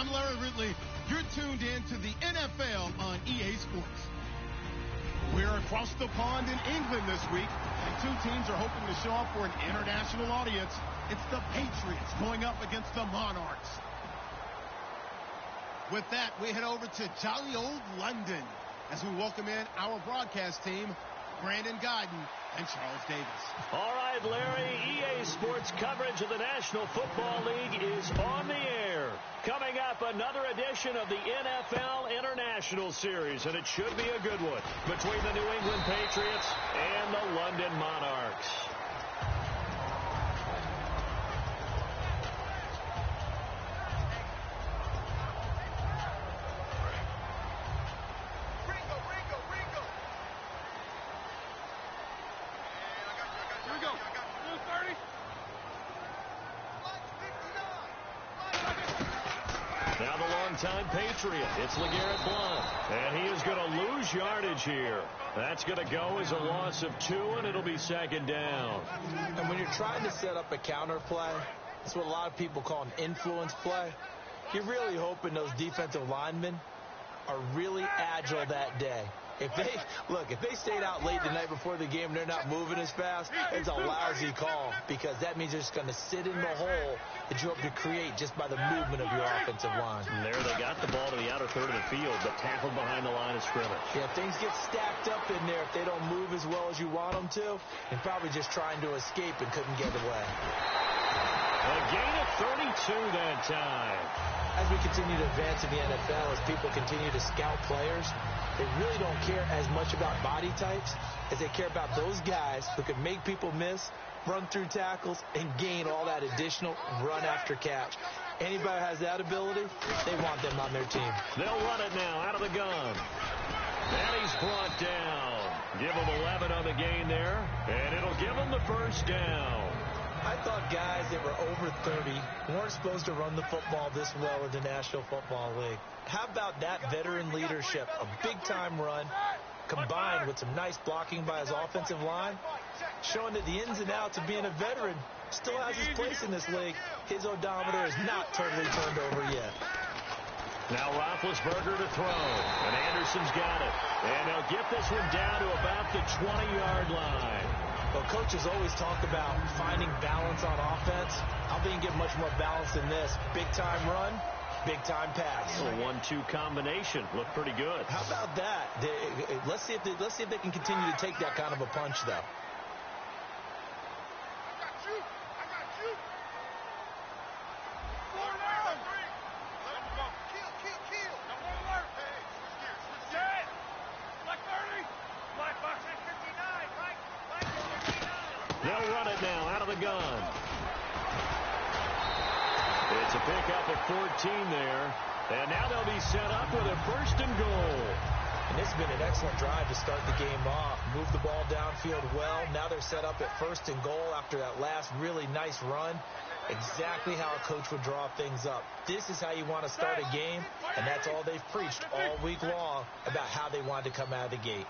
I'm Larry Ridley. You're tuned in to the NFL on EA Sports. We're across the pond in England this week, and two teams are hoping to show up for an international audience. It's the Patriots going up against the Monarchs. With that, we head over to jolly old London as we welcome in our broadcast team, Brandon Guyton and Charles Davis. All right, Larry, EA Sports coverage of the National Football League is on the air. Coming up, another edition of the NFL International Series, and it should be a good one between the New England Patriots and the London Monarchs. Now the longtime Patriot, it's LeGarrette Blount, and he is going to lose yardage here. That's going to go as a loss of 2, and it'll be second down. And when you're trying to set up a counter play, it's what a lot of people call an influence play. You're really hoping those defensive linemen are really agile that day. If they stayed out late the night before the game and they're not moving as fast, it's a lousy call because that means they're just going to sit in the hole that you hope to create just by the movement of your offensive line. And there they got the ball to the outer third of the field, but tackled behind the line of scrimmage. Yeah, things get stacked up in there if they don't move as well as you want them to, and probably just trying to escape and couldn't get away. A gain of 32 that time. As we continue to advance in the NFL, as people continue to scout players, they really don't care as much about body types as they care about those guys who can make people miss, run through tackles, and gain all that additional run after catch. Anybody who has that ability, they want them on their team. They'll run it now out of the gun. And he's brought down. Give him 11 on the gain there, and it'll give him the first down. I thought guys that were over 30 weren't supposed to run the football this well in the National Football League. How about that veteran leadership, a big-time run, combined with some nice blocking by his offensive line, showing that the ins and outs of being a veteran still has his place in this league. His odometer is not totally turned over yet. Now Roethlisberger to throw, and Anderson's got it. And they'll get this one down to about the 20-yard line. Well, coaches always talk about finding balance on offense. I don't think you can get much more balance than this. Big-time run, big-time pass. A 1-2 combination. Looked pretty good. How about that? Let's see if they can continue to take that kind of a punch, though. They'll run it now out of the gun. It's a pickup of 14 there. And now they'll be set up with a first and goal. And this has been an excellent drive to start the game off. Move the ball downfield well. Now they're set up at first and goal after that last really nice run. Exactly how a coach would draw things up. This is how you want to start a game, and that's all they've preached all week long about how they wanted to come out of the gate.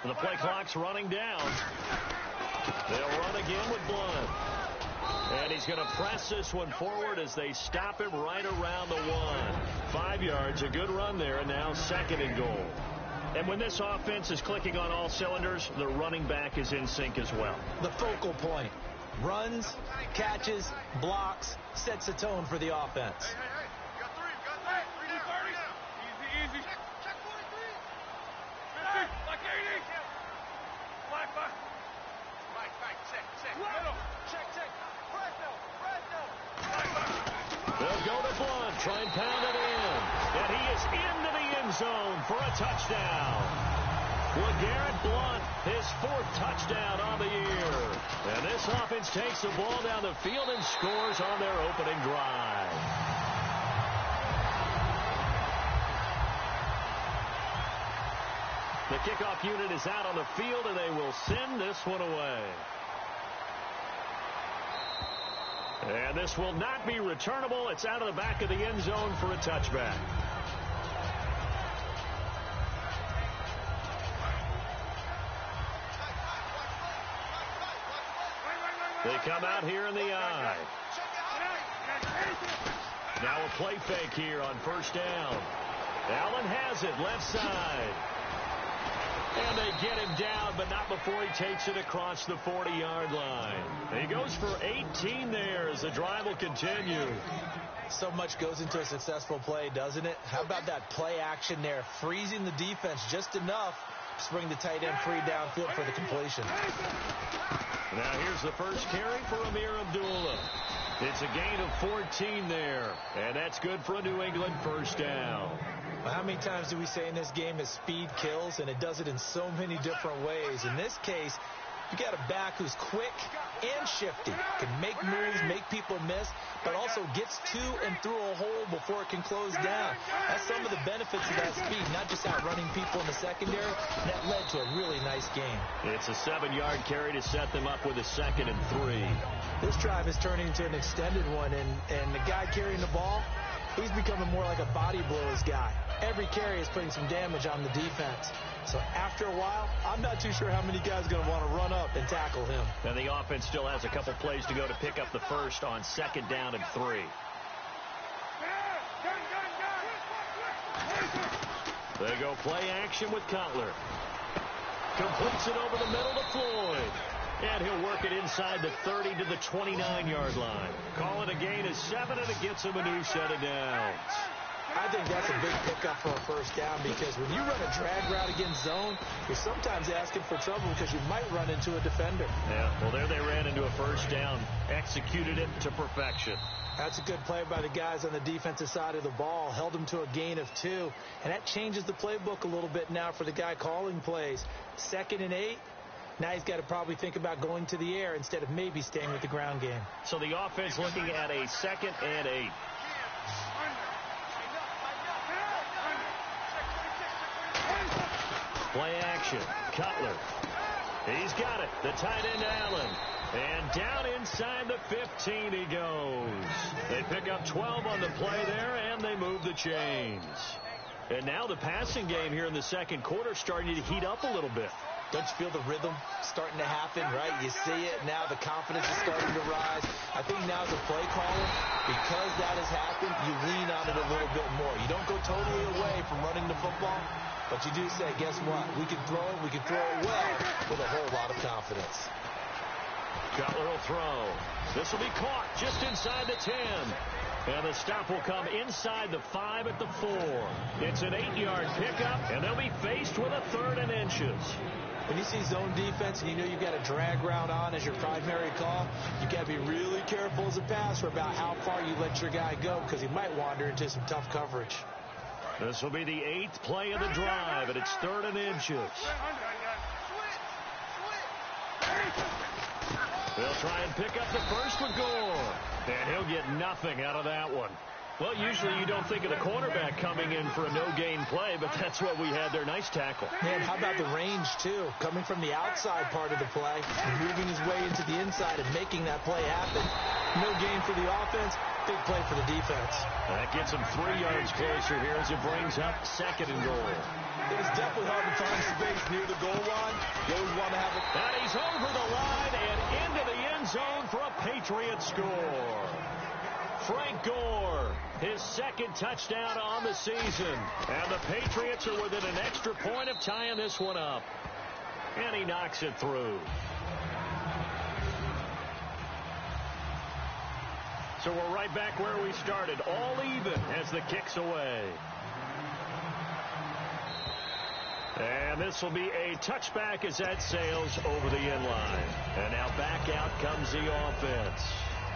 The play clock's running down. They'll run again with Blount. And he's going to press this one forward as they stop him right around the 1. 5 yards, a good run there, and now second and goal. And when this offense is clicking on all cylinders, the running back is in sync as well. The focal point. Runs, catches, blocks, sets the tone for the offense. They'll go to Blount, try and pound it in. And he is into the end zone for a touchdown. LeGarrette Blount, his 4th touchdown on the year. And this offense takes the ball down the field and scores on their opening drive. The kickoff unit is out on the field, and they will send this one away. And this will not be returnable. It's out of the back of the end zone for a touchback. They come out here in the eye. Now a play fake here on first down. Allen has it, left side. And they get him down, but not before he takes it across the 40-yard line. He goes for 18 there as the drive will continue. So much goes into a successful play, doesn't it? How about that play action there, freezing the defense just enough to bring the tight end free downfield for the completion. Now here's the first carry for Amir Abdullah. It's a gain of 14 there, and that's good for a New England first down. Well, how many times do we say in this game that speed kills, and it does it in so many different ways? In this case, you got a back who's quick and shifty, can make moves, make people miss, but also gets to and through a hole before it can close down. That's some of the benefits of that speed, not just outrunning people in the secondary. And that led to a really nice game. It's a 7-yard carry to set them up with a 2nd and 3. This drive is turning into an extended one, and the guy carrying the ball, he's becoming more like a body blows guy. Every carry is putting some damage on the defense. So after a while, I'm not too sure how many guys are going to want to run up and tackle him. And the offense still has a couple plays to go to pick up the first on 2nd down and 3. They go play action with Cutler. Completes it over the middle to Floyd. And he'll work it inside the 30 to the 29-yard line. Call it a gain of 7, and it gets him a new set of downs. I think that's a big pickup for a first down, because when you run a drag route against zone, you're sometimes asking for trouble because you might run into a defender. Yeah, well, there they ran into a first down, executed it to perfection. That's a good play by the guys on the defensive side of the ball. Held them to a gain of 2, and that changes the playbook a little bit now for the guy calling plays. 2nd and 8. Now he's got to probably think about going to the air instead of maybe staying with the ground game. So the offense looking at a 2nd and 8. Play action. Cutler. He's got it. The tight end, Allen. And down inside the 15 he goes. They pick up 12 on the play there, and they move the chains. And now the passing game here in the second quarter starting to heat up a little bit. Don't you feel the rhythm starting to happen, right? You see it now. The confidence is starting to rise. I think now as a play caller, because that has happened, you lean on it a little bit more. You don't go totally away from running the football, but you do say, guess what? We can throw it. We can throw it well with a whole lot of confidence. Cutler will throw. This will be caught just inside the 10. And the stop will come inside the 5 at the 4. It's an 8-yard pickup, and they'll be faced with a 3rd and inches. When you see zone defense and you know you've got a drag route on as your primary call, you got to be really careful as a passer about how far you let your guy go, because he might wander into some tough coverage. This will be the 8th play of the drive, and it's 3rd and inches. They'll try and pick up the first with Gore, and he'll get nothing out of that one. Well, usually you don't think of the cornerback coming in for a no-gain play, but that's what we had there. Nice tackle. Man, how about the range, too? Coming from the outside part of the play, moving his way into the inside and making that play happen. No gain for the offense, big play for the defense. That gets him 3 yards closer here as it brings up 2nd and goal. It is definitely hard to find space near the goal line. You always want to have it. And he's over the line and into the end zone for a Patriot score. Frank Gore, his 2nd touchdown on the season. And the Patriots are within an extra point of tying this one up. And he knocks it through. So we're right back where we started, all even as the kick's away. And this will be a touchback as that sails over the end line. And now back out comes the offense.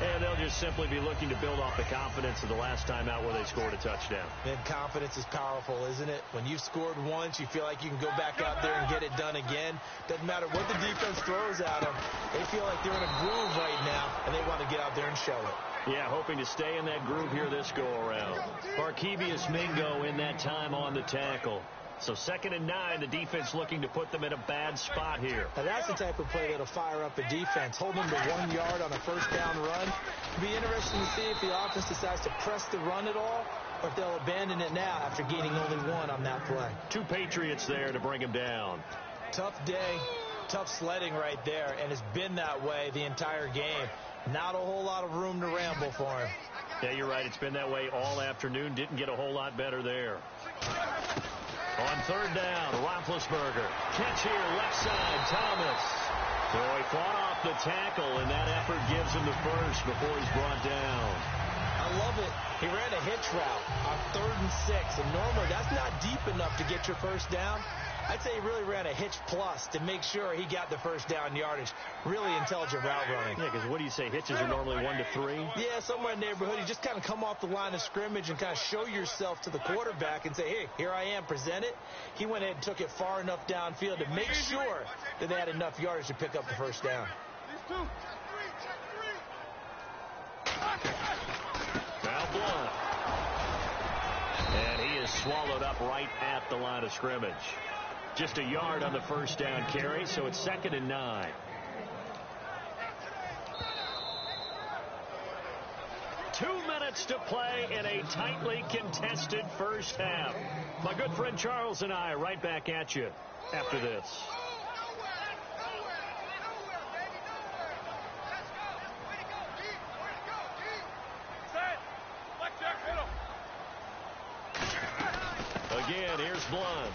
And they'll just simply be looking to build off the confidence of the last time out where they scored a touchdown. And confidence is powerful, isn't it? When you've scored once, you feel like you can go back out there and get it done again. Doesn't matter what the defense throws at them. They feel like they're in a groove right now, and they want to get out there and show it. Yeah, hoping to stay in that groove here this go-around. Barkevius Mingo in that time on the tackle. So 2nd and 9, the defense looking to put them in a bad spot here. Now that's the type of play that'll fire up a defense. Hold them to 1 yard on a first down run. It'll be interesting to see if the offense decides to press the run at all, or if they'll abandon it now after gaining only 1 on that play. 2 Patriots there to bring him down. Tough day Tough sledding right there, and it's been that way the entire game. Not a whole lot of room to ramble for him. Yeah, you're right. It's been that way all afternoon. Didn't get a whole lot better there. On third down, Roethlisberger. Catch here, left side, Thomas. So he fought off the tackle, and that effort gives him the first before he's brought down. I love it. He ran a hitch route on 3rd and 6, and normally that's not deep enough to get your first down. I'd say he really ran a hitch plus to make sure he got the first down yardage. Really intelligent route running. Yeah, because what do you say, hitches are normally 1 to 3? Yeah, somewhere in the neighborhood. You just kind of come off the line of scrimmage and kind of show yourself to the quarterback and say, hey, here I am, present it. He went ahead and took it far enough downfield to make sure that they had enough yardage to pick up the first down. Now Blunt. And he is swallowed up right at the line of scrimmage. Just a yard on the first down carry, so it's 2nd and 9. Two minutes to play in a tightly contested first half. My good friend Charles and I right back at you after this. Again, here's Blunt.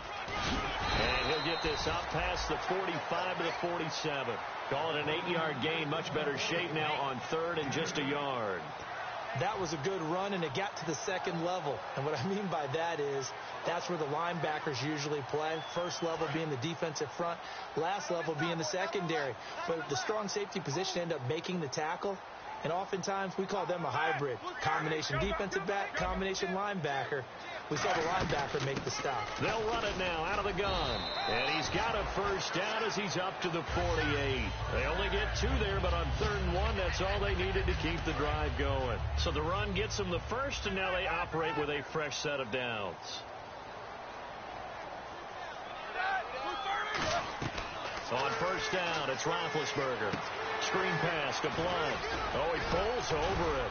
And he'll get this up past the 45 to the 47. Call it an 8-yard gain. Much better shape now on 3rd and just a yard. That was a good run, and it got to the 2nd level. And what I mean by that is that's where the linebackers usually play. First level being the defensive front, last level being the secondary. But the strong safety position ended up making the tackle. And oftentimes we call them a hybrid. Combination defensive back, combination linebacker. We saw the linebacker make the stop. They'll run it now out of the gun. And he's got a first down as he's up to the 48. They only get 2 there, but on 3rd and 1, that's all they needed to keep the drive going. So the run gets them the first, and now they operate with a fresh set of downs. On first down, it's Roethlisberger. Screen pass to Blunt. Oh, he pulls over it.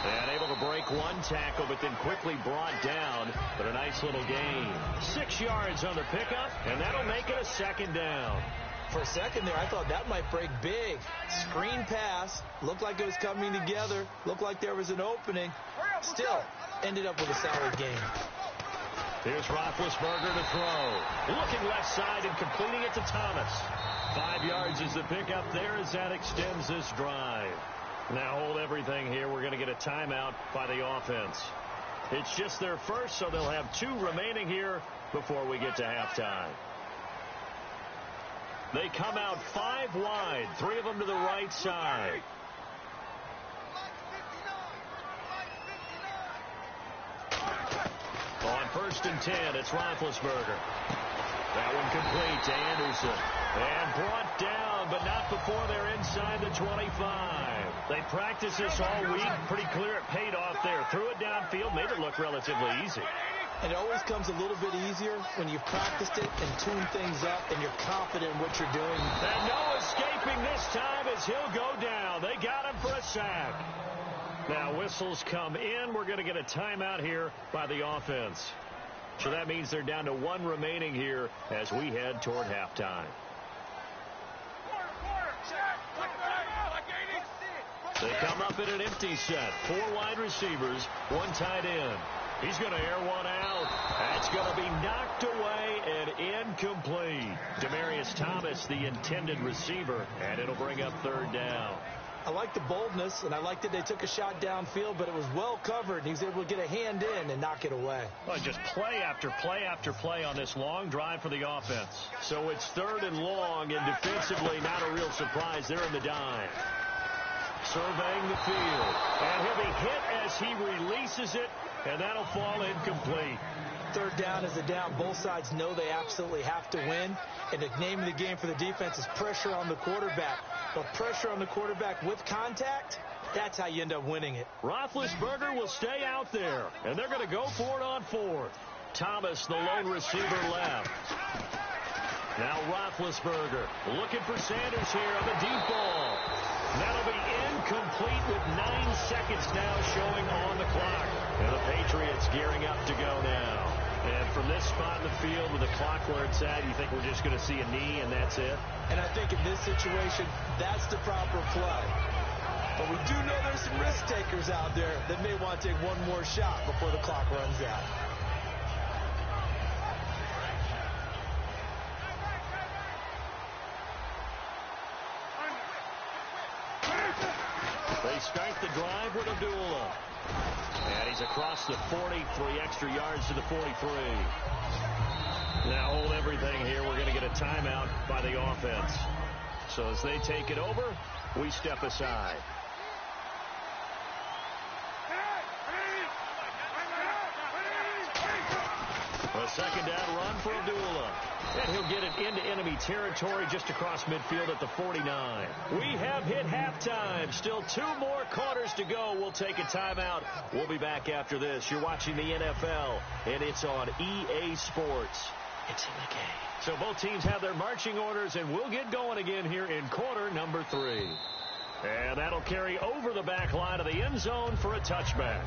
And able to break one tackle, but then quickly brought down. But a nice little gain. 6 yards on the pickup, and that'll make it a 2nd down. For a second there, I thought that might break big. Screen pass. Looked like it was coming together. Looked like there was an opening. Still, ended up with a solid gain. Here's Roethlisberger to throw. Looking left side and completing it to Thomas. 5 yards is the pickup there as that extends this drive. Now hold everything here. We're going to get a timeout by the offense. It's just their first, so they'll have 2 remaining here before we get to halftime. They come out 5 wide, 3 of them to the right side. On 1st and 10, it's Roethlisberger. That one complete to Anderson. And brought down, but not before they're inside the 25. They practiced this all week. Pretty clear it paid off there. Threw it downfield, made it look relatively easy. And it always comes a little bit easier when you've practiced it and tuned things up and you're confident in what you're doing. And no escaping this time as he'll go down. They got him for a sack. Now whistles come in. We're going to get a timeout here by the offense. So that means they're down to 1 remaining here as we head toward halftime. They come up in an empty set. 4 wide receivers, 1 tight end. He's going to air one out. That's going to be knocked away and incomplete. Demaryius Thomas, the intended receiver, and it'll bring up 3rd down. I like the boldness, and I like that they took a shot downfield, but it was well covered. He was able to get a hand in and knock it away. Well, just play after play after play on this long drive for the offense. So it's 3rd and long, and defensively not a real surprise. They're in the dime. Surveying the field. And he'll be hit as he releases it, and that'll fall incomplete. 3rd down is a down. Both sides know they absolutely have to win. And the name of the game for the defense is pressure on the quarterback. But pressure on the quarterback with contact, that's how you end up winning it. Roethlisberger will stay out there, and they're going to go for it on 4th. Thomas, the lone receiver, left. Now Roethlisberger looking for Sanders here on the deep ball. That'll be incomplete with 9 seconds now showing on the clock. And the Patriots gearing up to go now. And from this spot in the field with the clock where it's at, you think we're just going to see a knee and that's it? And I think in this situation, that's the proper play. But we do know there's some risk takers out there that may want to take one more shot before the clock runs out. They start the drive with Abdullah. And he's across the 40, 3 extra yards to the 43. Now hold everything here. We're going to get a timeout by the offense. So as they take it over, we step aside. A second down run for Abdullah. And he'll get it into enemy territory just across midfield at the 49. We have hit halftime. Still 2 more quarters to go. We'll take a timeout. We'll be back after this. You're watching the NFL, and it's on EA Sports. It's in the game. So both teams have their marching orders, and we'll get going again here in quarter number 3. And that'll carry over the back line of the end zone for a touchback.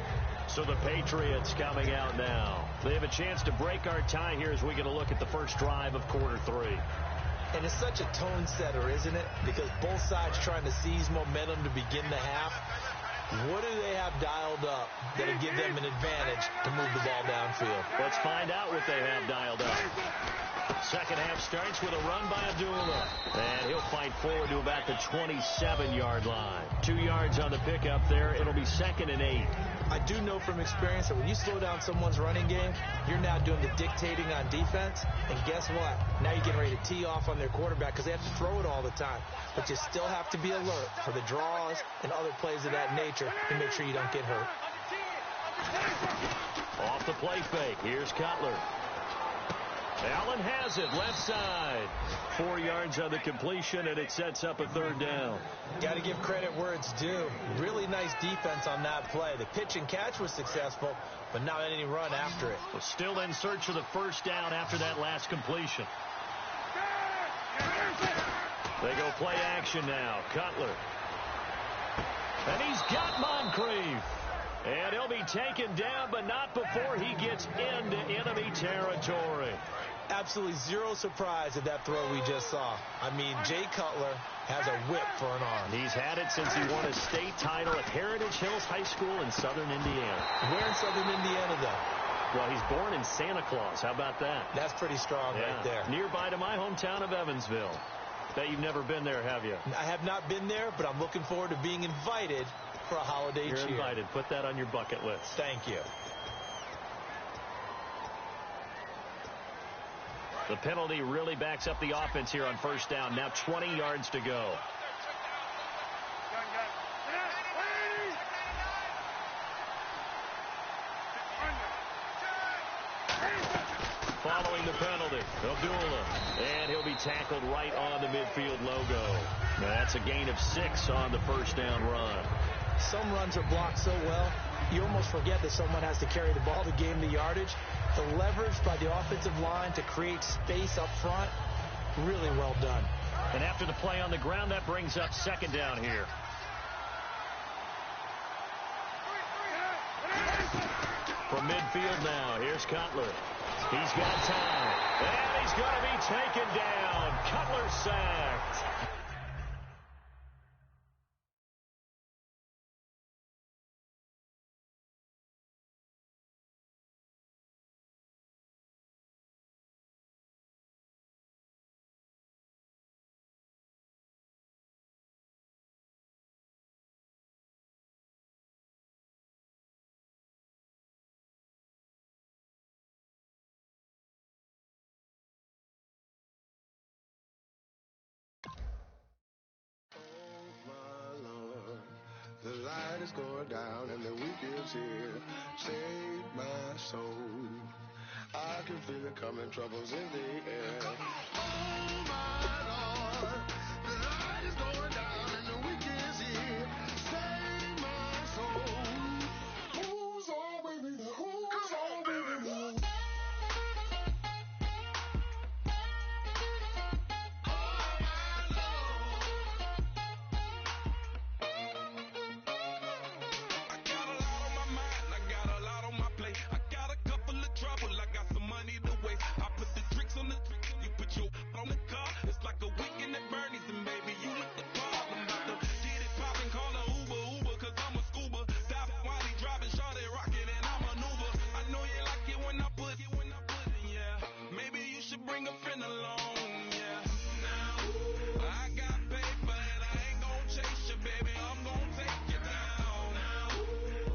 So the Patriots coming out now. They have a chance to break our tie here as we get a look at the first drive of quarter 3. And it's such a tone setter, isn't it? Because both sides trying to seize momentum to begin the half. What do they have dialed up that'll give them an advantage to move the ball downfield? Let's find out what they have dialed up. Second half starts with a run by Abdullah. And he'll fight forward to about the 27-yard line. 2 yards on the pickup there. It'll be 2nd and 8. I do know from experience that when you slow down someone's running game, you're now doing the dictating on defense. And guess what? Now you're getting ready to tee off on their quarterback because they have to throw it all the time. But you still have to be alert for the draws and other plays of that nature to make sure you don't get hurt. Off the play fake. Here's Cutler. Allen has it, left side. 4 yards on the completion, and it sets up a 3rd down. Got to give credit where it's due. Really nice defense on that play. The pitch and catch was successful, but not any run after it. Well, still in search of the 1st down after that last completion. They go play action now. Cutler. And he's got Moncrief. And he'll be taken down, but not before he gets into enemy territory. Absolutely zero surprise at that throw we just saw. I mean, Jay Cutler has a whip for an arm. He's had it since he won a state title at Heritage Hills High School in southern Indiana. Where in southern Indiana, though? Well, he's born in Santa Claus. How about that? That's pretty strong right there. Nearby to my hometown of Evansville. Bet you've never been there, have you? I have not been there, but I'm looking forward to being invited for a holiday cheer. You're invited. Put that on your bucket list. Thank you. The penalty really backs up the offense here on 1st down. Now 20 yards to go. Following the penalty, Abdullah. And he'll be tackled right on the midfield logo. Now that's a gain of 6 on the 1st down run. Some runs are blocked so well, you almost forget that someone has to carry the ball to gain the yardage. The leverage by the offensive line to create space up front, really well done. And after the play on the ground, that brings up 2nd down here. From midfield now, here's Cutler. He's got time. And he's going to be taken down. Cutler sacked. The light is going down and the week is here. Save my soul. I can feel it coming, troubles in the air. Oh my Lord, the light is going down and the week is here. Save my soul. Who's on with me? Who's on with me? you on the car. It's like a weekend at Bernie's, and baby, you with the problem. About to get it poppin', call a Uber, cause I'm a scuba. Dive while he driving, shot it rockin', and I maneuver. I know you like it when I put it, yeah. Maybe you should bring a friend along, yeah. Now, I got paper, and I ain't gon' chase you, baby. I'm gon' take you down. Now,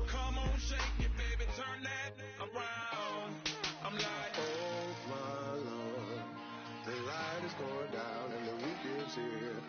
come on, shake it, baby. Turn that around. I'm like, Oh, my Lord, the light is going down and the weekend's here.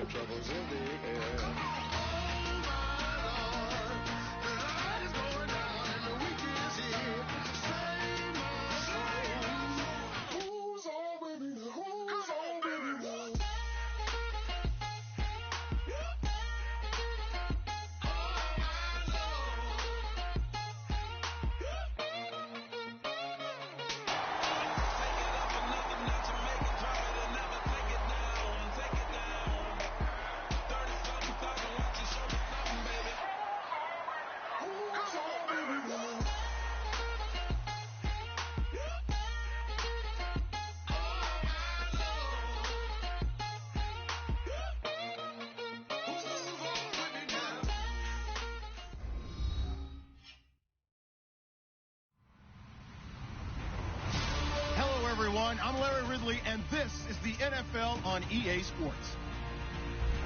Troubles in the air. Oh my Lord, the light is going down and the weekend's here. Save my soul. Who's all with me now? Who's all with me now? Everyone, I'm Larry Ridley, and this is the NFL on EA Sports.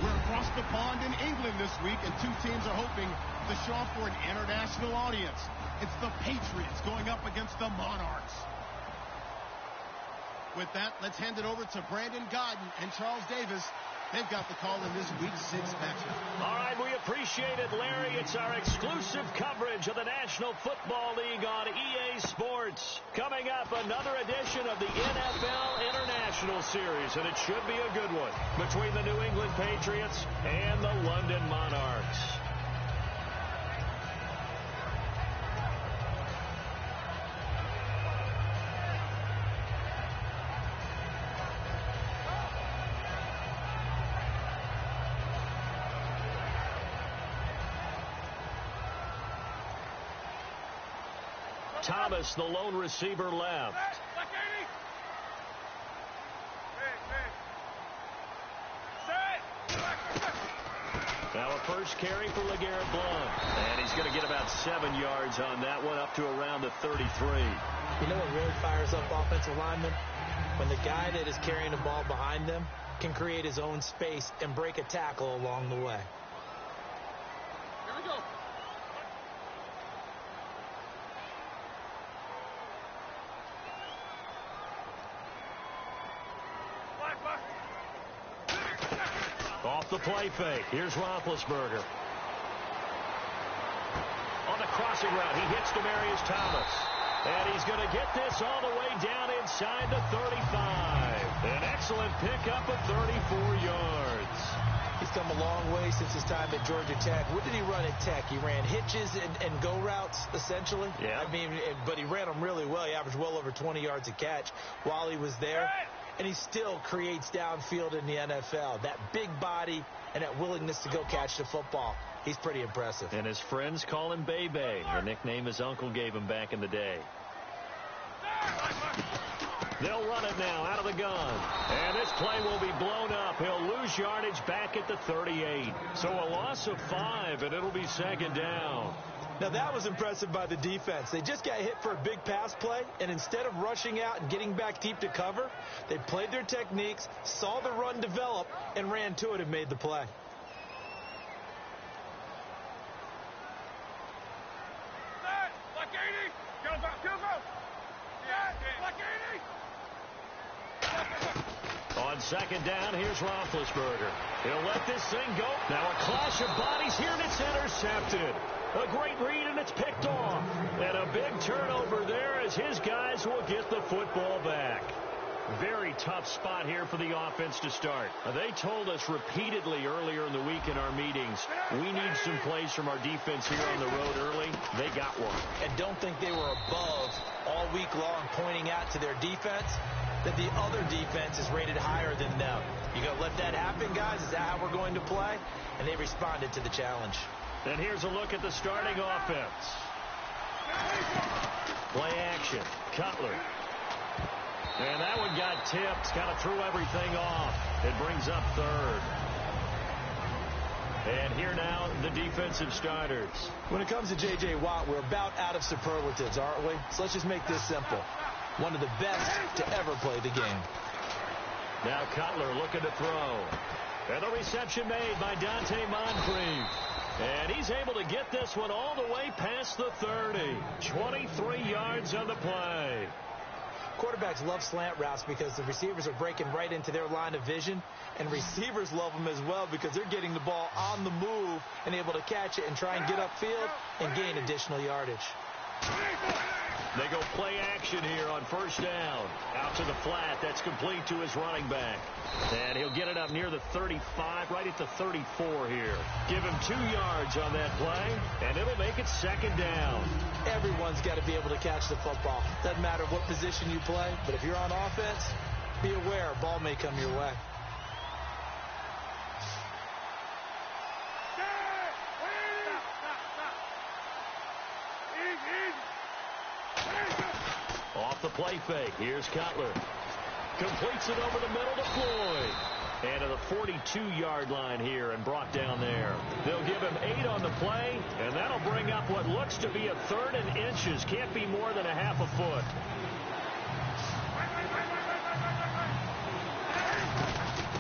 We're across the pond in England this week, and two teams are hoping to show off for an international audience. It's the Patriots going up against the Monarchs. With that, let's hand it over to Brandon Godden and Charles Davis. They've got the call in this week's 6 matchup. All right, we appreciate it, Larry. It's our exclusive coverage of the National Football League on EA Sports. Coming up, another edition of the NFL International Series, and it should be a good one, between the New England Patriots and the London Monarchs. Thomas, the lone receiver, left. Now a first carry for LeGarrette Blount. And he's going to get about 7 yards on that one, up to around the 33. You know what really fires up offensive linemen? When the guy that is carrying the ball behind them can create his own space and break a tackle along the way. Here we go. Off the play fake. Here's Roethlisberger. On the crossing route, he hits Demaryius Thomas. And he's going to get this all the way down inside the 35. An excellent pickup of 34 yards. He's come a long way since his time at Georgia Tech. What did he run at Tech? He ran hitches and go routes, essentially. Yeah. I mean, but he ran them really well. He averaged well over 20 yards a catch while he was there. And he still creates downfield in the NFL. That big body and that willingness to go catch the football. He's pretty impressive. And his friends call him Bebe, the nickname his uncle gave him back in the day. They'll run it now out of the gun. And this play will be blown up. He'll lose yardage back at the 38. So a loss of 5, and it'll be second down. Now, that was impressive by the defense. They just got hit for a big pass play, and instead of rushing out and getting back deep to cover, they played their techniques, saw the run develop, and ran to it and made the play. On second down, here's Roethlisberger. He'll let this thing go. Now a clash of bodies here, and it's intercepted. A great read, and it's picked off. And a big turnover there as his guys will get the football back. Very tough spot here for the offense to start. They told us repeatedly earlier in the week in our meetings, we need some plays from our defense here on the road early. They got one. And don't think they were above all week long pointing out to their defense that the other defense is rated higher than them. You going to let that happen, guys? Is that how we're going to play? And they responded to the challenge. And here's a look at the starting offense. Play action. Cutler. And that one got tipped. Kind of threw everything off. It brings up third. And here now, the defensive starters. When it comes to J.J. Watt, we're about out of superlatives, aren't we? So let's just make this simple. One of the best to ever play the game. Now Cutler looking to throw. And the reception made by Dante Moncrief. And he's able to get this one all the way past the 30. 23 yards on the play. Quarterbacks love slant routes because the receivers are breaking right into their line of vision. And receivers love them as well because they're getting the ball on the move and able to catch it and try and get upfield and gain additional yardage. They go play action here on first down. Out to the flat. That's complete to his running back. And he'll get it up near the 35, right at the 34 here. Give him 2 yards on that play, and it'll make it second down. Everyone's got to be able to catch the football. Doesn't matter what position you play, but if you're on offense, be aware a ball may come your way. Off the play fake. Here's Cutler. Completes it over the middle to Floyd. And to the 42-yard line here and brought down there. They'll give him 8 on the play, and that'll bring up what looks to be a 3rd and inches. Can't be more than a half a foot.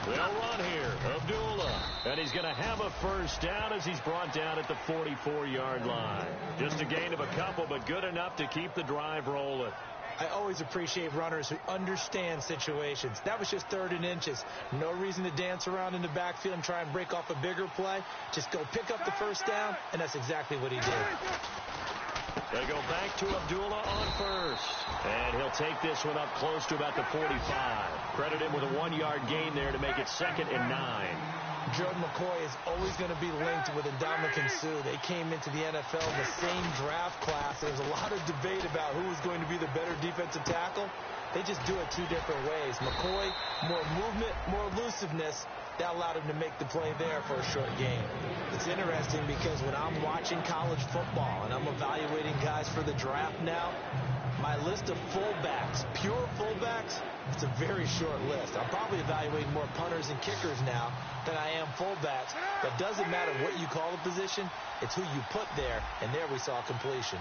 They'll run here. Abdullah. And he's going to have a first down as he's brought down at the 44-yard line. Just a gain of a couple, but good enough to keep the drive rolling. I always appreciate runners who understand situations. That was just 3rd and inches. No reason to dance around in the backfield and try and break off a bigger play. Just go pick up the first down, and that's exactly what he did. They go back to Abdullah on first. And he'll take this one up close to about the 45. Credit him with a 1-yard gain there to make it 2nd and 9. Jordan McCoy is always going to be linked with Ndamukong Suh. They came into the NFL in the same draft class. There's a lot of debate about who was going to be the better defensive tackle. They just do it 2 different ways. McCoy, more movement, more elusiveness. That allowed him to make the play there for a short gain. It's interesting because when I'm watching college football and I'm evaluating guys for the draft now, my list of fullbacks, pure fullbacks, it's a very short list. I'm probably evaluating more punters and kickers now than I am fullbacks. But it doesn't matter what you call the position, it's who you put there, and there we saw completion.